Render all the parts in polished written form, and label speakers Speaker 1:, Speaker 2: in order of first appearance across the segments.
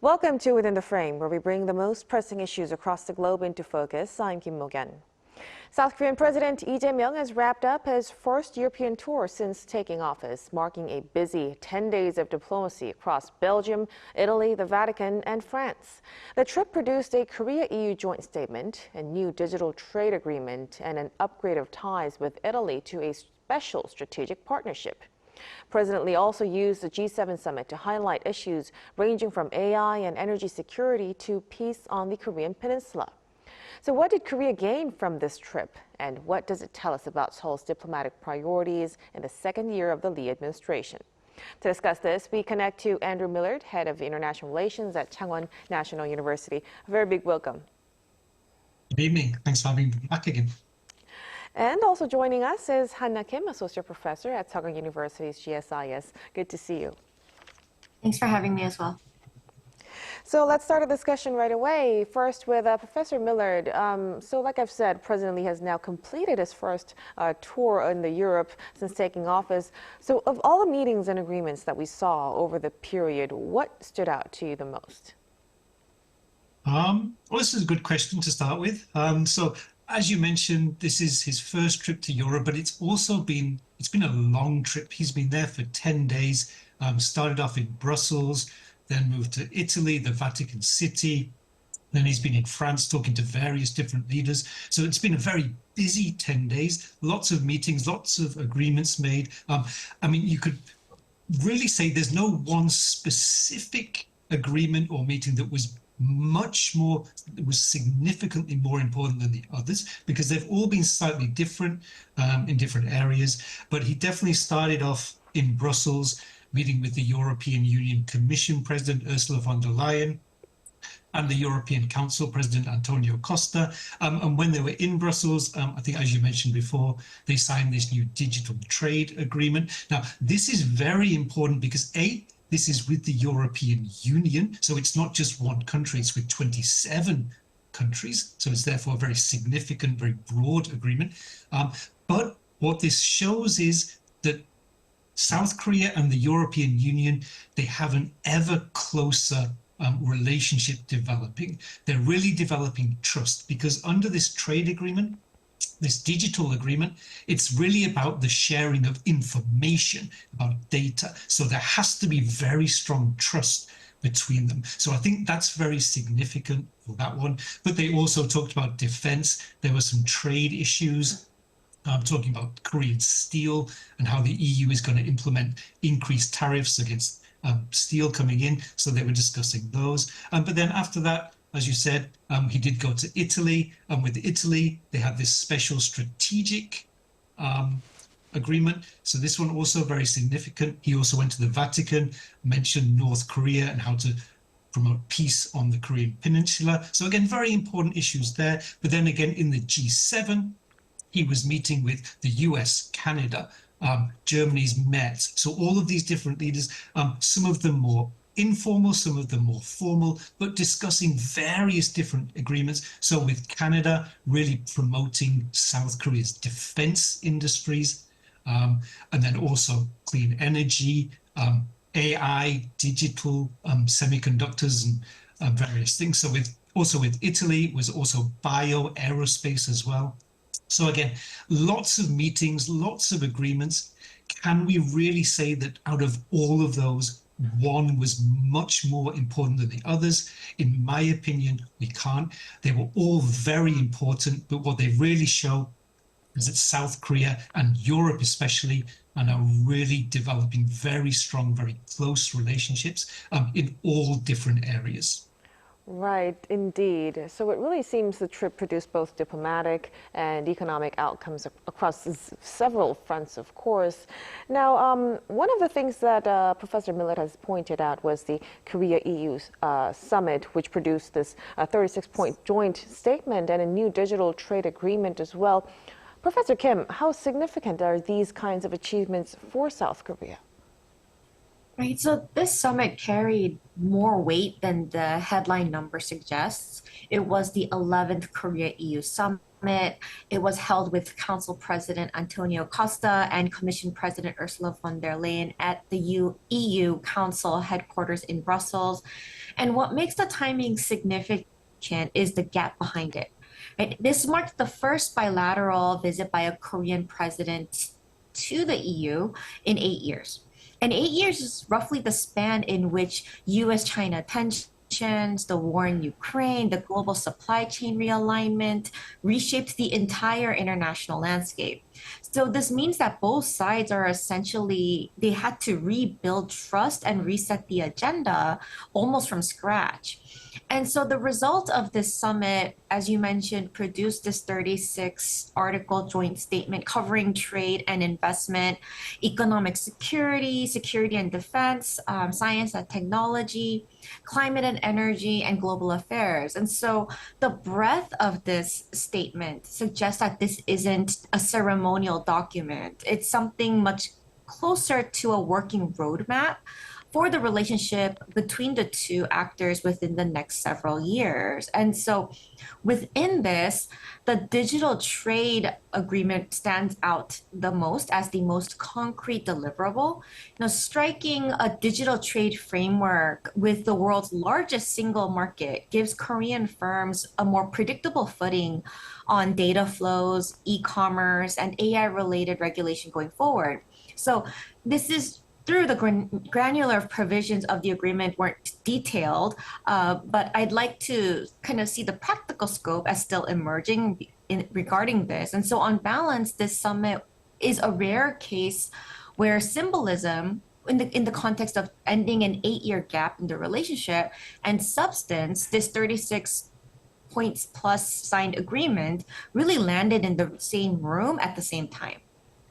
Speaker 1: Welcome to Within the Frame, where we bring the most pressing issues across the globe into focus. I'm Kim Mok-yeon. South Korean President Lee Jae Myung has wrapped up his first European tour since taking office, marking a busy 10 days of diplomacy across Belgium, Italy, the Vatican, and France. The trip produced a Korea-EU joint statement, a new digital trade agreement, and an upgrade of ties with Italy to a special strategic partnership. President Lee also used the G7 summit to highlight issues ranging from AI and energy security to peace on the Korean Peninsula. So what did Korea gain from this trip, and what does it tell us about Seoul's diplomatic priorities in the second year of the Lee administration? To discuss this, we connect to Andrew Millard, head of international relations at Changwon National University. A very big welcome.
Speaker 2: Good evening. Thanks for having me back again.
Speaker 1: And also joining us is Han-na Kim, associate professor at Seoul University's GSIS. Good to see you.
Speaker 3: Thanks for having me as well.
Speaker 1: So let's start a discussion right away. First with Professor Millard. So like I've said, President Lee has now completed his first tour in Europe since taking office. So of all the meetings and agreements that we saw over the period, what stood out to you the most?
Speaker 2: Well, this is a good question to start with. So as you mentioned, this is his first trip to Europe, but it's been a long trip. He's been there for 10 days, started off in Brussels, then moved to Italy, the Vatican City. Then he's been in France talking to various different leaders. So it's been a very busy 10 days, lots of meetings, lots of agreements made. I mean, you could really say there's no one specific agreement or meeting that was significantly more important than the others, because they've all been slightly different in different areas. But he definitely started off in Brussels, meeting with the European Union Commission President Ursula von der Leyen and the European Council President Antonio Costa. And when they were in Brussels, I think, as you mentioned before, they signed this new digital trade agreement. Now, this is very important because, this is with the European Union, so it's not just one country, it's with 27 countries, so it's therefore a very significant, very broad agreement. But what this shows is that South Korea and the European Union, they have an ever closer relationship developing. They're really developing trust, because under this trade agreement, this digital agreement, it's really about the sharing of information, about data. So there has to be very strong trust between them. So I think that's very significant for that one. But they also talked about defense. There were some trade issues, talking about Korean steel and how the EU is going to implement increased tariffs against steel coming in. So they were discussing those. But then after that, as you said, he did go to Italy, and with Italy, they had this special strategic agreement. So this one also very significant. He also went to the Vatican, mentioned North Korea and how to promote peace on the Korean Peninsula. So again, very important issues there. But then again, in the G7, he was meeting with the US, Canada, Germany's Met. So all of these different leaders, some of them more informal, some of them more formal, but discussing various different agreements. So with Canada, really promoting South Korea's defense industries, and then also clean energy, AI, digital, semiconductors, and various things. So also with Italy, was also bio, aerospace as well. So again, lots of meetings, lots of agreements. Can we really say that out of all of those, one was much more important than the others? In my opinion, we can't. They were all very important, but what they really show is that South Korea and Europe especially are now really developing very strong, very close relationships in all different areas.
Speaker 1: Right, indeed. So it really seems the trip produced both diplomatic and economic outcomes across several fronts, of course. Now, one of the things that Professor Millard has pointed out was the Korea-EU summit, which produced this 36-point joint statement and a new digital trade agreement as well. Professor Kim, how significant are these kinds of achievements for South Korea?
Speaker 3: Right, so this summit carried more weight than the headline number suggests. It was the 11th Korea EU summit. It was held with Council President Antonio Costa and Commission President Ursula von der Leyen at the EU Council headquarters in Brussels. And what makes the timing significant is the gap behind it. Right? This marked the first bilateral visit by a Korean president to the EU in 8 years. And 8 years is roughly the span in which US China tensions, the war in Ukraine, the global supply chain realignment reshaped the entire international landscape. So this means that both sides are essentially, they had to rebuild trust and reset the agenda almost from scratch. And so the result of this summit, as you mentioned, produced this 36 article joint statement covering trade and investment, economic security, security and defense, science and technology, climate and energy, and global affairs. And so the breadth of this statement suggests that this isn't a ceremonial document. It's something much closer to a working roadmap for the relationship between the two actors within the next several years. And so within this, the digital trade agreement stands out the most as the most concrete deliverable. Striking a digital trade framework with the world's largest single market gives Korean firms a more predictable footing on data flows, e-commerce, and AI-related regulation going forward. So this is through the granular provisions of the agreement weren't detailed, but I'd like to kind of see the practical scope as still emerging regarding this. And so on balance, this summit is a rare case where symbolism in the context of ending an 8-year gap in the relationship and substance, this 36 points plus signed agreement really landed in the same room at the same time.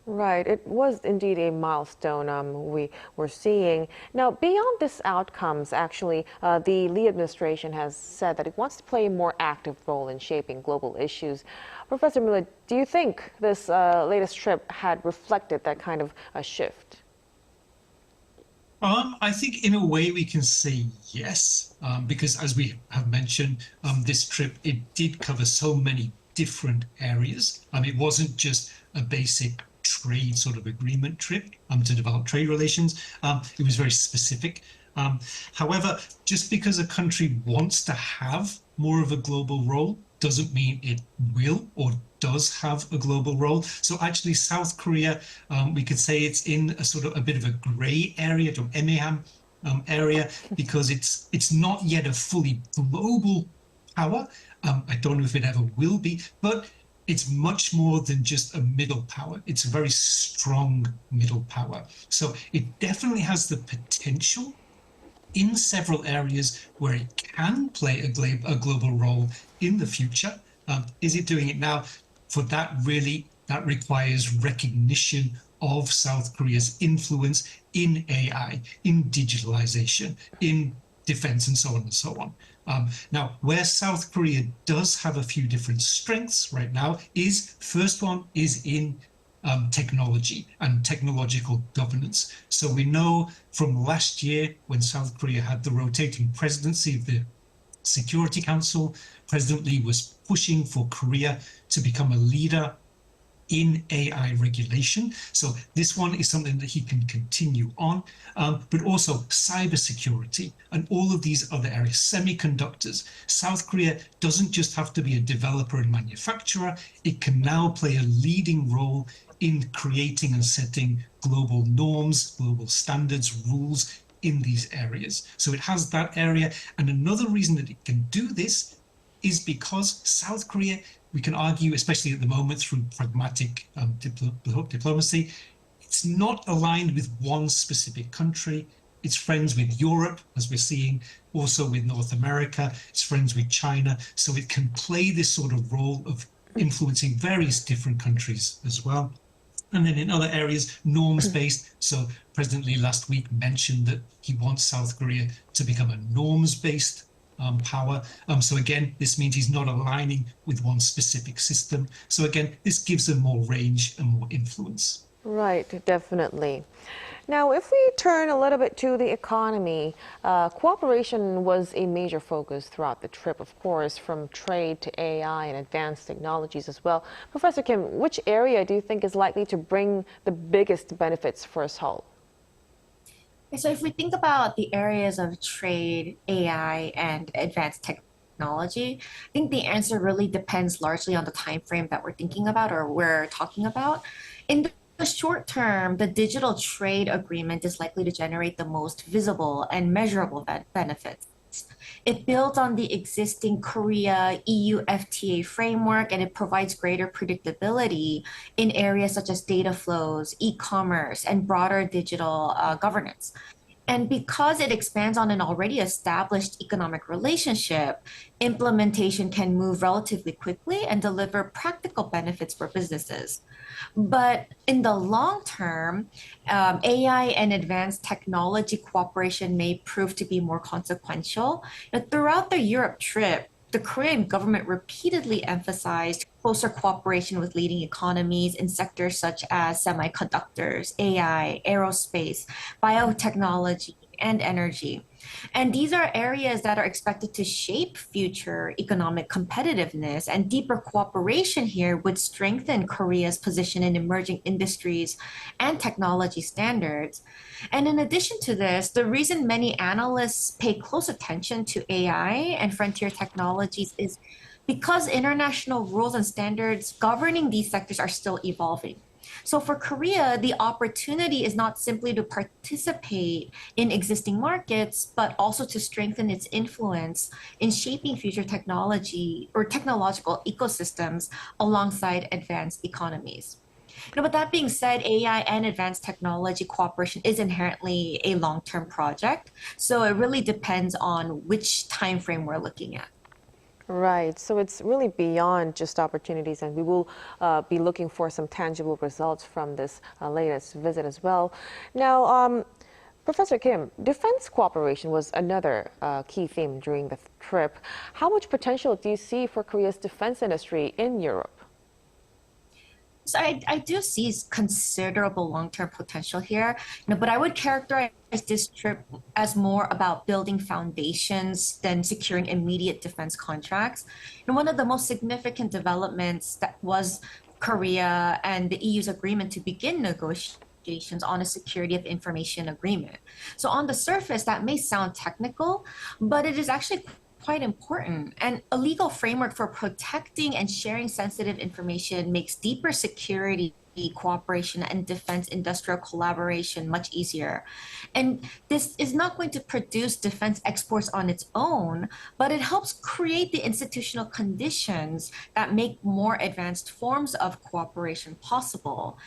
Speaker 1: Right. It was indeed a milestone we were seeing. Now, beyond this outcomes, actually, the Lee administration has said that it wants to play a more active role in shaping global issues. Professor Millard, do you think this latest trip had reflected that kind of a shift?
Speaker 2: I think in a way we can say yes, because as we have mentioned, this trip, it did cover so many different areas. It wasn't just a basic trade sort of agreement trip to develop trade relations. It was very specific. However, just because a country wants to have more of a global role doesn't mean it will or does have a global role. So actually South Korea, we could say it's in a sort of a bit of a gray area, to 애매한 area, because it's not yet a fully global power. I don't know if it ever will be, but it's much more than just a middle power. It's a very strong middle power. So it definitely has the potential in several areas where it can play a global role in the future. Is it doing it now? For that, really, that requires recognition of South Korea's influence in AI, in digitalization, in defense, and so on and so on. Now, where South Korea does have a few different strengths right now is, first one is in technology and technological governance. So we know from last year when South Korea had the rotating presidency of the Security Council, President Lee was pushing for Korea to become a leader in AI regulation. So this one is something that he can continue on, but also cybersecurity and all of these other areas, semiconductors. South Korea doesn't just have to be a developer and manufacturer. It can now play a leading role in creating and setting global norms, global standards, rules in these areas. So it has that area. And another reason that it can do this is because South Korea, we can argue, especially at the moment through pragmatic diplomacy, it's not aligned with one specific country. It's friends with Europe, as we're seeing, also with North America. It's friends with China. So it can play this sort of role of influencing various different countries as well. And then in other areas, norms-based. So President Lee last week mentioned that he wants South Korea to become a norms-based power. So again, this means he's not aligning with one specific system. So again, this gives them more range and more influence.
Speaker 1: Right, definitely. Now, if we turn a little bit to the economy, cooperation was a major focus throughout the trip, of course, from trade to AI and advanced technologies as well. Professor Kim, which area do you think is likely to bring the biggest benefits for Seoul?
Speaker 3: So if we think about the areas of trade, AI, and advanced technology, I think the answer really depends largely on the time frame that we're thinking about or we're talking about. In the short term, the digital trade agreement is likely to generate the most visible and measurable benefits. It builds on the existing Korea EU FTA framework and it provides greater predictability in areas such as data flows, e-commerce, and broader digital governance. And because it expands on an already established economic relationship, implementation can move relatively quickly and deliver practical benefits for businesses. But in the long term, AI and advanced technology cooperation may prove to be more consequential. Now, throughout the Europe trip, the Korean government repeatedly emphasized closer cooperation with leading economies in sectors such as semiconductors, AI, aerospace, biotechnology, and energy. And these are areas that are expected to shape future economic competitiveness, and deeper cooperation here would strengthen Korea's position in emerging industries and technology standards. And in addition to this, the reason many analysts pay close attention to AI and frontier technologies is because international rules and standards governing these sectors are still evolving. So for Korea, the opportunity is not simply to participate in existing markets, but also to strengthen its influence in shaping future technology or technological ecosystems alongside advanced economies. Now, with that being said, AI and advanced technology cooperation is inherently a long-term project. So it really depends on which time frame we're looking at.
Speaker 1: Right. So it's really beyond just opportunities, and we will be looking for some tangible results from this latest visit as well. Now, Professor Kim, defense cooperation was another key theme during the trip. How much potential do you see for Korea's defense industry in Europe?
Speaker 3: So I do see considerable long-term potential here, but I would characterize this trip as more about building foundations than securing immediate defense contracts. And one of the most significant developments that was Korea and the EU's agreement to begin negotiations on a security of information agreement. So on the surface, that may sound technical, but it is actually quite important. And a legal framework for protecting and sharing sensitive information makes deeper security cooperation and defense industrial collaboration much easier. And this is not going to produce defense exports on its own, but it helps create the institutional conditions that make more advanced forms of cooperation possible.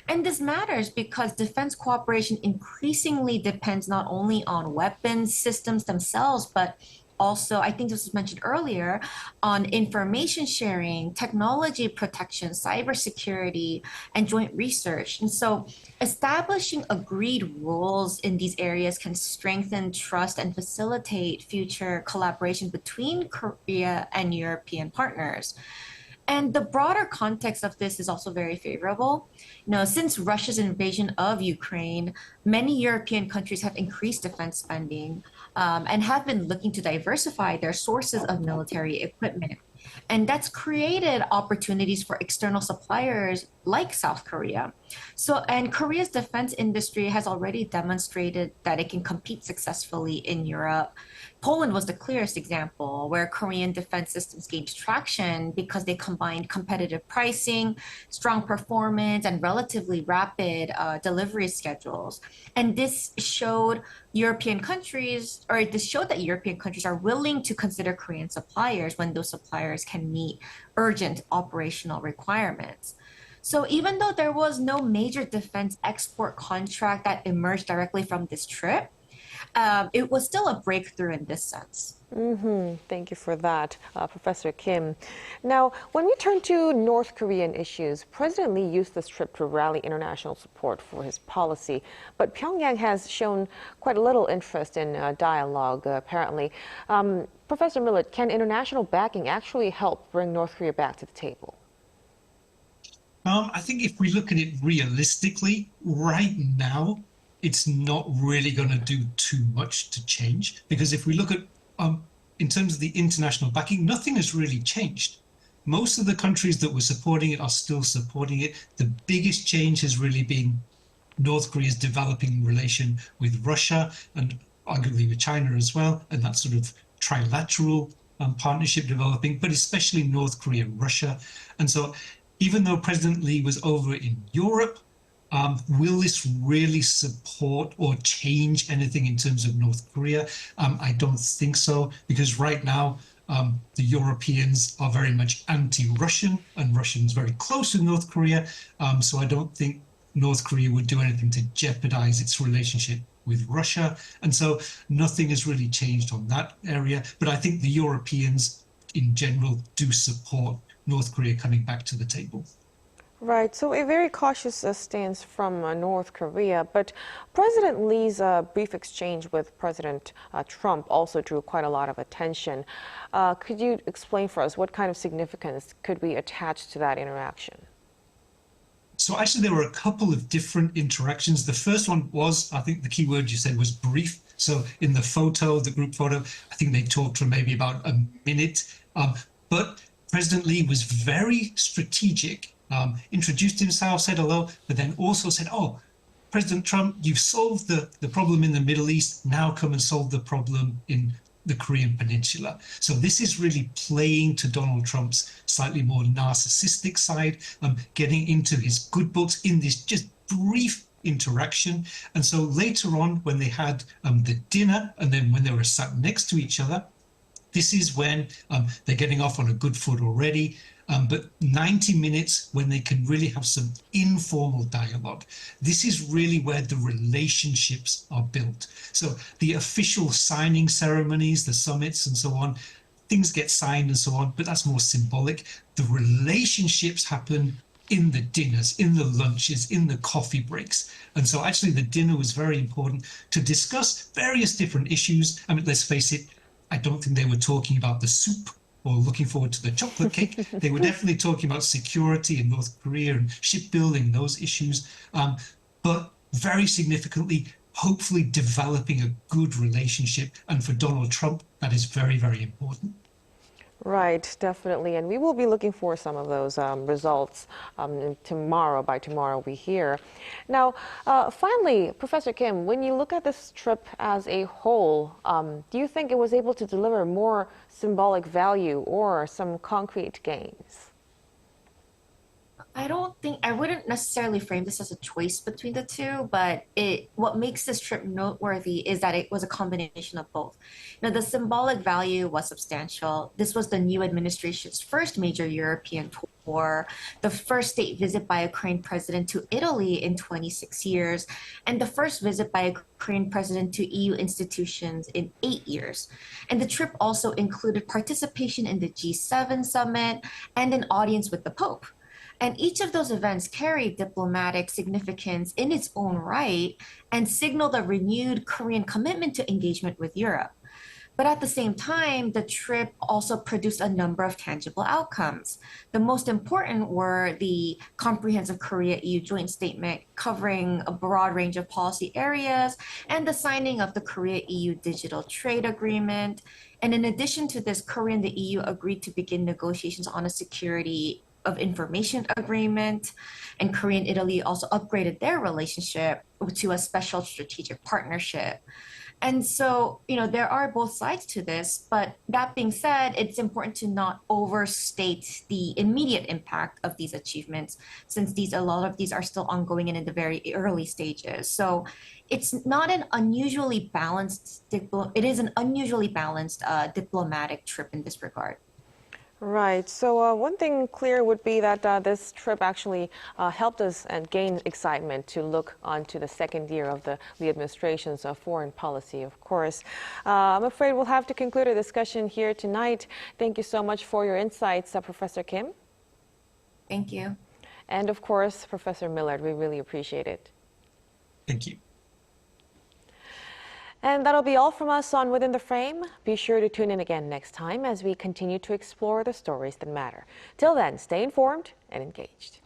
Speaker 3: And this matters because defense cooperation increasingly depends not only on weapons systems themselves, but also, I think this was mentioned earlier, on information sharing, technology protection, cybersecurity, and joint research. And so establishing agreed rules in these areas can strengthen trust and facilitate future collaboration between Korea and European partners. And the broader context of this is also very favorable. Since Russia's invasion of Ukraine, many European countries have increased defense spending and have been looking to diversify their sources of military equipment. And that's created opportunities for external suppliers like South Korea. And Korea's defense industry has already demonstrated that it can compete successfully in Europe. Poland was the clearest example where Korean defense systems gained traction because they combined competitive pricing, strong performance, and relatively rapid delivery schedules. And this showed this showed that European countries are willing to consider Korean suppliers when those suppliers can meet urgent operational requirements. So even though there was no major defense export contract that emerged directly from this trip, it was still a breakthrough in this sense.
Speaker 1: Thank you for that, Professor Kim. Now, when we turn to North Korean issues, President Lee used this trip to rally international support for his policy, but Pyongyang has shown quite a little interest in dialogue, apparently. Professor Millard, can international backing actually help bring North Korea back to the table?
Speaker 2: I think if we look at it realistically, right now, it's not really going to do too much to change. Because if we look at, in terms of the international backing, nothing has really changed. Most of the countries that were supporting it are still supporting it. The biggest change has really been North Korea's developing relation with Russia and arguably with China as well, and that sort of trilateral partnership developing, but especially North Korea and Russia. And so even though President Lee was over in Europe, will this really support or change anything in terms of North Korea? I don't think so, because right now, the Europeans are very much anti-Russian, and Russians very close to North Korea. So I don't think North Korea would do anything to jeopardize its relationship with Russia. And so nothing has really changed on that area. But I think the Europeans in general do support North Korea coming back to the table.
Speaker 1: Right, so a very cautious stance from North Korea, but President Lee's brief exchange with President Trump also drew quite a lot of attention. Could you explain for us what kind of significance could we attach to that interaction?
Speaker 2: So actually, there were a couple of different interactions. The first one was, I think the key word you said was brief. So in the photo, the group photo, I think they talked for maybe about a minute. But President Lee was very strategic. Introduced himself, said hello, but then also said, oh, President Trump, you've solved the problem in the Middle East. Now come and solve the problem in the Korean Peninsula. So this is really playing to Donald Trump's slightly more narcissistic side, getting into his good books in this just brief interaction. And so later on, when they had the dinner, and then when they were sat next to each other, this is when they're getting off on a good foot already. But 90 minutes when they can really have some informal dialogue. This is really where the relationships are built. So the official signing ceremonies, the summits and so on, things get signed and so on, but that's more symbolic. The relationships happen in the dinners, in the lunches, in the coffee breaks. And so actually the dinner was very important to discuss various different issues. I mean, let's face it, I don't think they were talking about the soup or looking forward to the chocolate cake. They were definitely talking about security in North Korea and shipbuilding, those issues. But very significantly, hopefully developing a good relationship. And for Donald Trump, that is very, very important.
Speaker 1: Right, definitely. And we will be looking for some of those results tomorrow. By tomorrow, we hear. Now, finally, Professor Kim, when you look at this trip as a whole, do you think it was able to deliver more symbolic value or some concrete gains?
Speaker 3: I wouldn't necessarily frame this as a choice between the two, but what makes this trip noteworthy is that it was a combination of both. Now, the symbolic value was substantial. This was the new administration's first major European tour, the first state visit by a Korean president to Italy in 26 years, and the first visit by a Korean president to EU institutions in 8 years. And the trip also included participation in the G7 summit and an audience with the Pope. And each of those events carried diplomatic significance in its own right and signaled a renewed Korean commitment to engagement with Europe. But at the same time, the trip also produced a number of tangible outcomes. The most important were the comprehensive Korea-EU joint statement covering a broad range of policy areas and the signing of the Korea-EU digital trade agreement. And in addition to this, Korea and the EU agreed to begin negotiations on a security of information agreement, and Korea and Italy also upgraded their relationship to a special strategic partnership. And so, there are both sides to this, but that being said, it's important to not overstate the immediate impact of these achievements, since a lot of these are still ongoing and in the very early stages. So it's not an unusually balanced, it is an unusually balanced diplomatic trip in this regard.
Speaker 1: Right. So one thing clear would be that this trip actually helped us and gain excitement to look onto the second year of the Lee administration's foreign policy, of course. I'm afraid we'll have to conclude our discussion here tonight. Thank you so much for your insights, Professor Kim.
Speaker 3: Thank you.
Speaker 1: And of course, Professor Millard, we really appreciate it.
Speaker 2: Thank you.
Speaker 1: And that'll be all from us on Within the Frame. Be sure to tune in again next time as we continue to explore the stories that matter. Till then, stay informed and engaged.